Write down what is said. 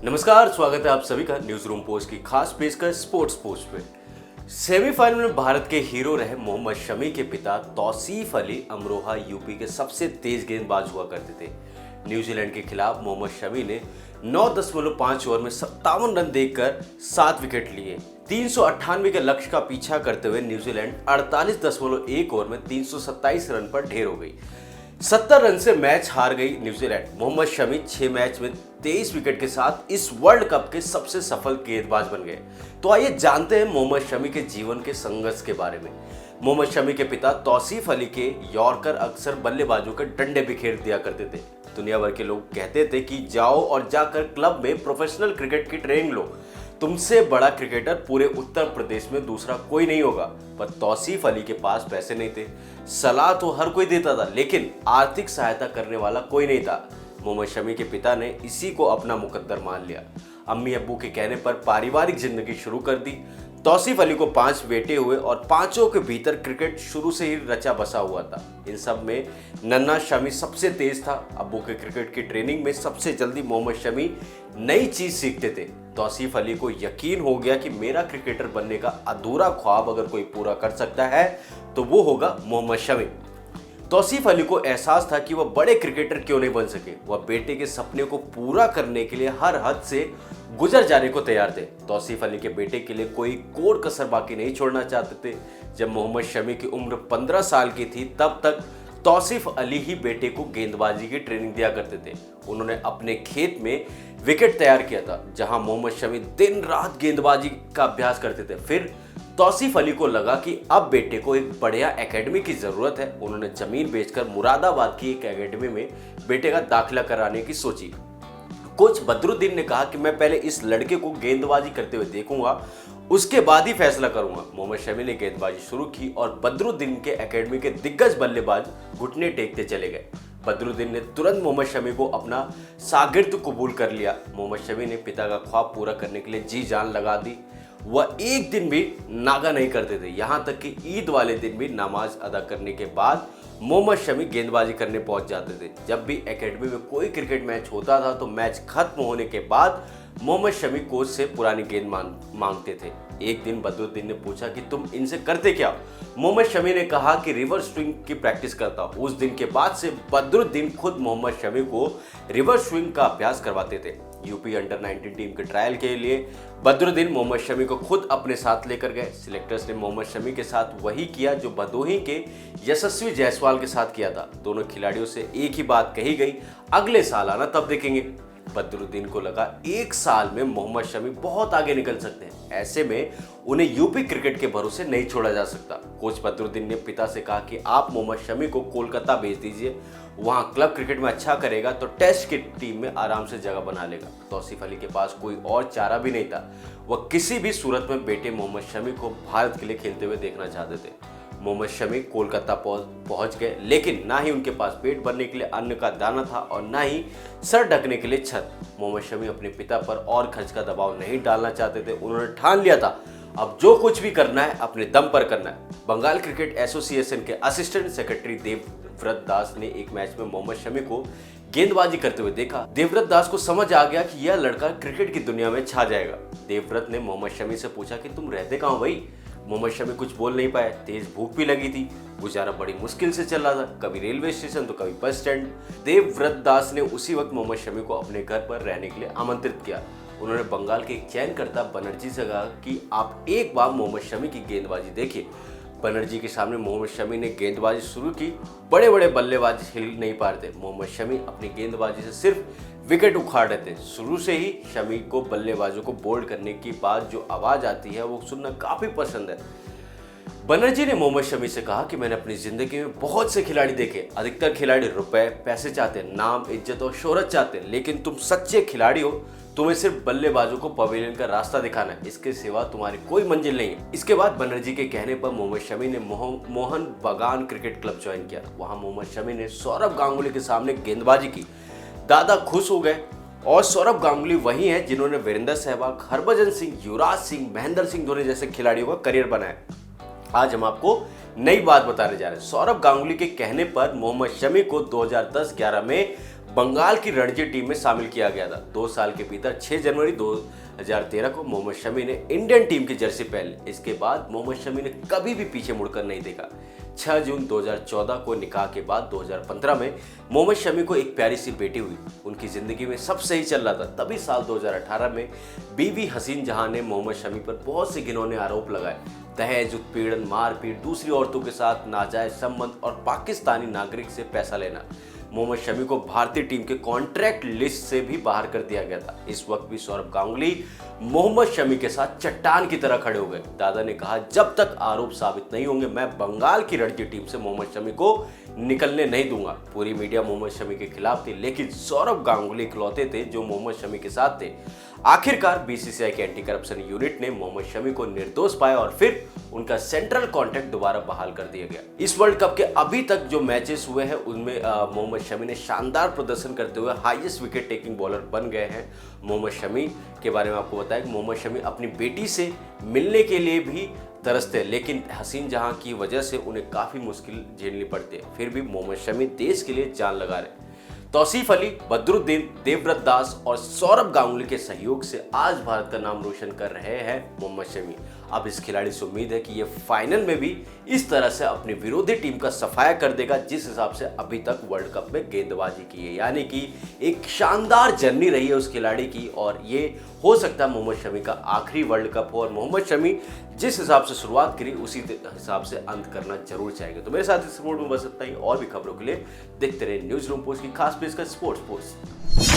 नमस्कार, स्वागत है आप सभी का न्यूज रूम पोस्ट की खास पेशकश स्पोर्ट्स पोस्ट पे। सेमीफाइनल में भारत के हीरो रहे मोहम्मद शमी के पिता तौसीफ अली अमरोहा यूपी के सबसे तेज गेंदबाज हुआ करते थे। न्यूजीलैंड के खिलाफ मोहम्मद शमी ने 9.5 ओवर में 57 रन देकर 7 विकेट लिए। 398 के लक्ष्य का पीछा करते हुए न्यूजीलैंड 48.1 ओवर में 327 रन पर ढेर हो गई। 70 रन से मैच हार गई न्यूजीलैंड। मोहम्मद शमी 6 मैच में 23 विकेट के साथ इस वर्ल्ड कप के सबसे सफल गेंदबाज बन गए। तो आइए जानते हैं मोहम्मद शमी के जीवन के संघर्ष के बारे में। मोहम्मद शमी के पिता तौसीफ अली के यॉर्कर अक्सर बल्लेबाजों के डंडे बिखेर दिया करते थे। दुनिया भर के लोग कहते थे कि जाओ और जाकर क्लब में प्रोफेशनल क्रिकेट की ट्रेनिंग लो, तुमसे बड़ा क्रिकेटर पूरे उत्तर प्रदेश में दूसरा कोई नहीं होगा। पर तौसीफ अली के पास पैसे नहीं थे। सलाह तो हर कोई देता था, लेकिन आर्थिक सहायता करने वाला कोई नहीं था। मोहम्मद शमी के पिता ने इसी को अपना मुकद्दर मान लिया। अम्मी अब्बू के कहने पर पारिवारिक जिंदगी शुरू कर दी। तौसीफ अली को 5 बेटे हुए और पांचों के भीतर क्रिकेट शुरू से ही रचा बसा हुआ था। इन सब में नन्हा शमी सबसे तेज था। अब्बू के क्रिकेट की ट्रेनिंग में सबसे जल्दी मोहम्मद शमी नई चीज सीखते थे। तौसीफ अली को यकीन हो गया कि मेरा क्रिकेटर बनने का अधूरा ख्वाब अगर कोई पूरा कर सकता है तो वो होगा मोहम्मद शमी। तौसीफ अली को एहसास था कि वह बड़े क्रिकेटर क्यों नहीं बन सके। वह बेटे के सपने को पूरा करने के लिए हर हद से गुजर जाने को तैयार थे। तौसीफ अली के बेटे के लिए कोई कोर कसर बाकी नहीं छोड़ना चाहते थे। जब मोहम्मद शमी की उम्र 15 साल की थी तब तक तौसीफ अली ही बेटे को गेंदबाजी की ट्रेनिंग दिया करते थे। उन्होंने अपने खेत में विकेट तैयार किया था, जहां मोहम्मद शमी दिन रात गेंदबाजी का अभ्यास करते थे। फिर तौसीफ अली को लगा कि अब बेटे को एक बढ़िया एकेडमी की जरूरत है। उन्होंने जमीन बेचकर मुरादाबाद की एक एकेडमी में बेटे का दाखिला कराने की सोची। कोच बदरुद्दीन ने कहा कि मैं पहले इस लड़के को गेंदबाजी करते हुए देखूंगा, उसके बाद ही फैसला करूंगा। मोहम्मद शमी ने गेंदबाजी शुरू की और बदरुद्दीन के एकेडमी के दिग्गज बल्लेबाज घुटने टेकते चले गए। बदरुद्दीन ने तुरंत मोहम्मद शमी को अपना शागिर्द कबूल कर लिया। मोहम्मद शमी ने पिता का ख्वाब पूरा करने के लिए जी जान लगा दी। वह एक दिन भी नागा नहीं करते थे, यहाँ तक कि ईद वाले दिन भी नमाज अदा करने के बाद मोहम्मद शमी गेंदबाजी करने पहुंच जाते थे। जब भी एकेडमी में कोई क्रिकेट मैच होता था तो मैच खत्म होने के बाद मोहम्मद शमी कोच से पुरानी गेंद मांगते थे। एक दिन बदरुद्दीन ने पूछा कि तुम इनसे करते क्या? मोहम्मद शमी ने कहा कि रिवर्स स्विंग की प्रैक्टिस करता हूं। उस दिन के बाद से बदरुद्दीन खुद मोहम्मद शमी को रिवर्स स्विंग का अभ्यास करवाते थे। यूपी अंडर 19 टीम के ट्रायल के लिए बदरुद्दीन मोहम्मद शमी को खुद अपने साथ लेकर गए। सिलेक्टर्स ने मोहम्मद शमी के साथ वही किया जो भदोही के यशस्वी जायसवाल के साथ किया था। दोनों खिलाड़ियों से एक ही बात कही गई, अगले साल आना तब देखेंगे। बदरुद्दीन को लगा 1 साल में मोहम्मद शमी बहुत आगे निकल सकते हैं, ऐसे में उन्हें यूपी क्रिकेट के भरोसे नहीं छोड़ा जा सकता। कोच बदरुद्दीन ने पिता से कहा कि आप मोहम्मद शमी को कोलकाता भेज दीजिए, वहां क्लब क्रिकेट में अच्छा करेगा तो टेस्ट की टीम में आराम से जगह बना लेगा। तौसीफ अली के पास कोई और चारा भी नहीं था। वह किसी भी सूरत में बेटे मोहम्मद शमी को भारत के लिए खेलते हुए देखना चाहते थे। मोहम्मद शमी कोलकाता पहुंच गए, लेकिन ना ही उनके पास पेट भरने के लिए अन्न का दाना था और ना ही सर ढकने के लिए छत। मोहम्मद शमी अपने पिता पर और खर्च का दबाव नहीं डालना चाहते थे। उन्होंने ठान लिया था अब जो कुछ भी करना है अपने दम पर करना है। बंगाल क्रिकेट एसोसिएशन के असिस्टेंट सेक्रेटरी देवव्रत दास ने एक मैच में मोहम्मद शमी को गेंदबाजी करते हुए देखा। देवव्रत दास को समझ आ गया कि यह लड़का क्रिकेट की दुनिया में छा जाएगा। देवव्रत ने मोहम्मद शमी से पूछा कि तुम रहते कहाँ हो भाई? मोहम्मद शमी कुछ बोल नहीं पाए। तेज भूख भी लगी थी, गुजारा बड़ी मुश्किल से चल रहा था, कभी रेलवे स्टेशन तो कभी बस स्टैंड। देवव्रत दास ने उसी वक्त मोहम्मद शमी को अपने घर पर रहने के लिए आमंत्रित किया। उन्होंने बंगाल के एक चयनकर्ता बनर्जी से कहा कि आप एक बार मोहम्मद शमी की गेंदबाजी देखिए। बनर्जी के सामने मोहम्मद शमी ने गेंदबाजी शुरू की। बड़े बड़े बल्लेबाज हिल नहीं पा रहे थे। मोहम्मद शमी अपनी गेंदबाजी से सिर्फ विकेट उखाड़ रहे थे। शुरू से ही शमी को बल्लेबाजों को बोल्ड करने की बाद जो आवाज आती है वो सुनना काफी पसंद है। बनर्जी ने मोहम्मद शमी से कहा कि मैंने अपनी जिंदगी में बहुत से खिलाड़ी देखे। अधिकतर खिलाड़ी रुपए पैसे चाहते हैं, नाम इज्जत और शोहरत चाहते हैं, लेकिन तुम सच्चे खिलाड़ी हो। तुम्हें सिर्फ बल्लेबाजों को पवेलियन का रास्ता दिखाना है, इसके सिवा तुम्हारी कोई मंजिल नहीं है। इसके बाद बनर्जी के कहने पर मोहम्मद शमी ने मोहन बगान क्रिकेट क्लब ज्वाइन किया। वहां मोहम्मद शमी ने सौरभ गांगुली के सामने गेंदबाजी की। दादा खुश हो गए। और सौरभ गांगुली वही हैं जिन्होंने वीरेंद्र सहवाग, हरभजन सिंह, युवराज सिंह, महेंद्र सिंह धोनी जैसे खिलाड़ियों का करियर बनाया। आज हम आपको नई बात बताने जा रहे हैं। सौरभ गांगुली के कहने पर मोहम्मद शमी को 2010-11 में बंगाल की रणजी टीम में शामिल किया गया था। 2 साल के भीतर 6 जनवरी 2013 को मोहम्मद शमी ने इंडियन टीम की जर्सी पहन ली। इसके बाद मोहम्मद शमी ने कभी भी पीछे मुड़कर नहीं देखा। 6 जून 2014 को निकाह के बाद 2015 में मोहम्मद शमी को एक प्यारी सी बेटी हुई। उनकी जिंदगी में सब सही चल रहा था। तभी साल 2018 में बीवी हसीन जहां ने मोहम्मद शमी पर बहुत से घिनौने आरोप लगाए। दहेज, उत्पीड़न, मारपीट, दूसरी औरतों के साथ नाजायज संबंध और पाकिस्तानी नागरिक से पैसा लेना। मोहम्मद शमी को भारतीय टीम के कॉन्ट्रैक्ट लिस्ट से भी बाहर कर दिया गया था। इस वक्त भी सौरभ गांगुली मोहम्मद शमी के साथ चट्टान की तरह खड़े हो गए। दादा ने कहा, जब तक आरोप साबित नहीं होंगे मैं बंगाल की रणजी टीम से मोहम्मद शमी को निकलने नहीं दूंगा। पूरी मीडिया मोहम्मद शमी के खिलाफ थी, लेकिन सौरभ गांगुली इकलौते थे जो मोहम्मद शमी के साथ थे। आखिरकार बीसीसीआई के एंटी करप्शन यूनिट ने मोहम्मद शमी को निर्दोष पाया और फिर उनका सेंट्रल कॉन्ट्रैक्ट दोबारा बहाल कर दिया गया। इस वर्ल्ड कप के अभी तक जो मैचेस हुए हैं उनमें मोहम्मद शमी ने शानदार प्रदर्शन करते हुए हाईएस्ट विकेट टेकिंग बॉलर बन गए हैं। मोहम्मद शमी के बारे में आपको बताया कि मोहम्मद शमी अपनी बेटी से मिलने के लिए भी तरसते हैं, लेकिन हसीन जहां की वजह से उन्हें काफ़ी मुश्किल झेलनी पड़ती है। फिर भी मोहम्मद शमी देश के लिए जान लगा रहे। तौसीफ अली, बदरुद्दीन, देवव्रत दास और सौरभ गांगुली के सहयोग से आज भारत का नाम रोशन कर रहे हैं मोहम्मद शमी। अब इस खिलाड़ी से उम्मीद है कि ये फाइनल में भी इस तरह से अपनी विरोधी टीम का सफाया कर देगा जिस हिसाब से अभी तक वर्ल्ड कप में गेंदबाजी की है। यानी कि एक शानदार जर्नी रही है उस खिलाड़ी की और ये हो सकता है मोहम्मद शमी का आखिरी वर्ल्ड कप हो और मोहम्मद शमी जिस हिसाब से शुरुआत करी उसी हिसाब से अंत करना जरूर चाहेंगे। तो मेरे साथ इस रिपोर्ट में बस इतना ही। और भी खबरों के लिए देखते रहे न्यूज़ रूम पोस्ट की खास पेशकश स्पोर्ट्स पोस्ट।